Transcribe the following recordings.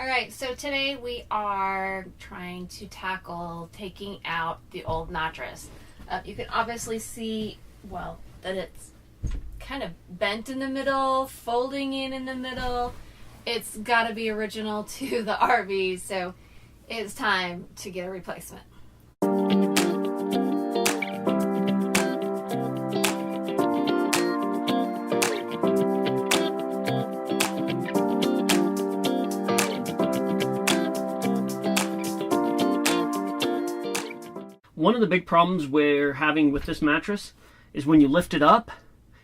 Alright, so today we are trying to tackle taking out the old mattress. You can obviously see, well, that it's kind of bent in the middle, folding in the middle. It's got to be original to the RV, so it's time to get a replacement. One of the big problems we're having with this mattress is when you lift it up,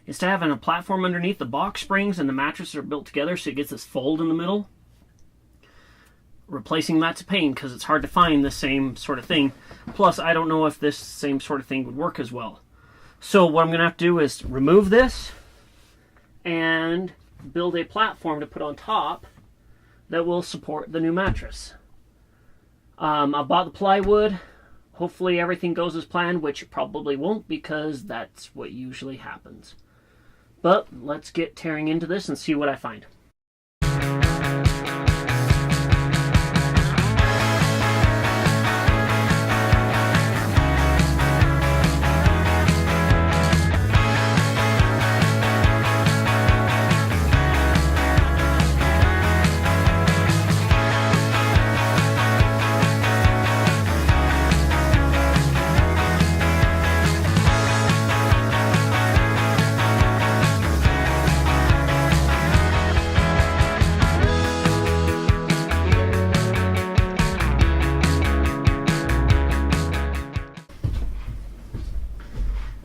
instead of having a platform underneath, the box springs and the mattress are built together so it gets this fold in the middle. Replacing that's a pain because it's hard to find the same sort of thing. Plus, I don't know if this same sort of thing would work as well. So what I'm going to have to do is remove this and build a platform to put on top that will support the new mattress. I bought the plywood. Hopefully everything goes as planned, which it probably won't because that's what usually happens. But let's get tearing into this and see what I find.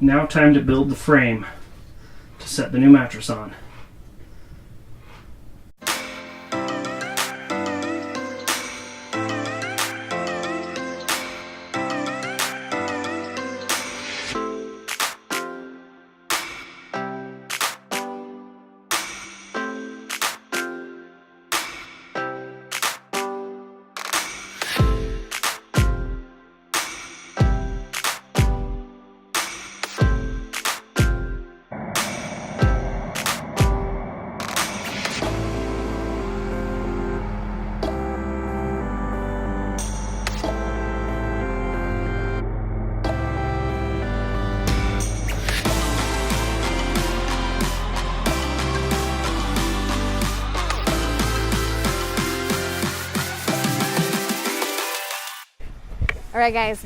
Now time to build the frame to set the new mattress on. Alright guys,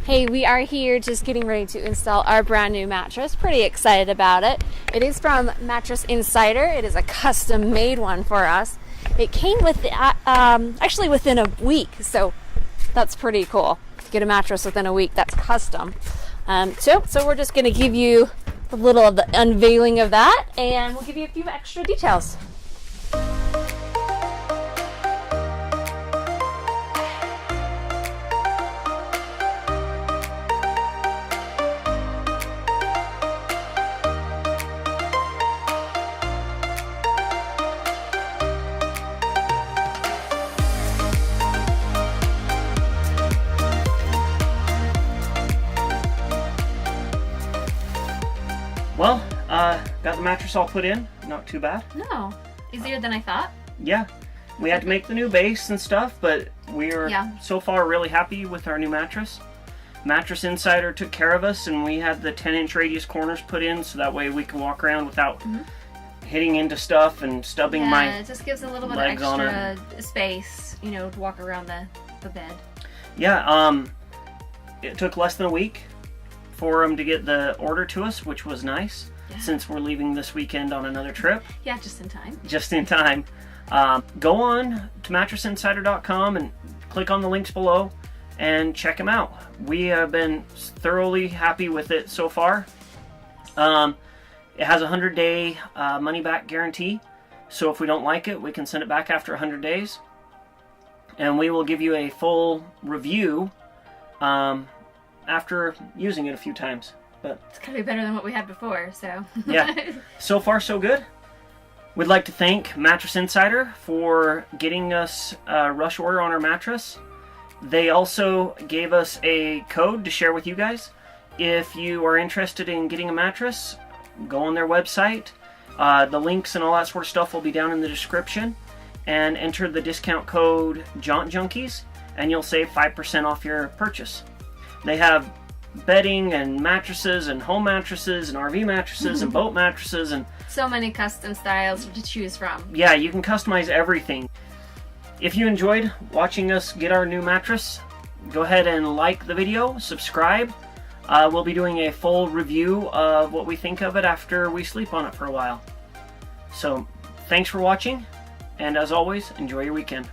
hey, we are here just getting ready to install our brand new mattress. Pretty excited about it. It is from Mattress Insider. It is a custom made one for us. It came with actually within a week, so that's pretty cool. To get a mattress within a week that's custom. So we're just going to give you a little of the unveiling of that, and we'll give you a few extra details. Well, got the mattress all put in. Not too bad. No, easier than I thought. Yeah, we had to make the new base and stuff, but we're so far really happy with our new mattress. Mattress Insider took care of us, and we had the 10-inch radius corners put in, so that way we can walk around without hitting into stuff and stubbing my legs on it. Yeah, it just gives a little bit of extra space, you know, to walk around the bed. Yeah, it took less than a week for them to get the order to us, which was nice, since we're leaving this weekend on another trip. Yeah, just in time. Just in time. Go on to mattressinsider.com and click on the links below and check them out. We have been thoroughly happy with it so far. It has a 100-day money-back guarantee, so if we don't like it, we can send it back after 100 days. And we will give you a full review after using it a few times. But it's gonna be better than what we had before, so yeah, so far so good. We'd like to thank Mattress Insider for getting us a rush order on our mattress. They also gave us a code to share with you guys. If you are interested in getting a mattress, go on their website. The links and all that sort of stuff will be down in the description. and enter the discount code JauntJunkies, and you'll save 5% off your purchase. They have bedding and mattresses and home mattresses and RV mattresses and boat mattresses and so many custom styles to choose from. yeah, you can customize everything. If you enjoyed watching us get our new mattress, go ahead and like the video, subscribe. We'll be doing a full review of what we think of it after we sleep on it for a while. So thanks for watching, and as always, enjoy your weekend.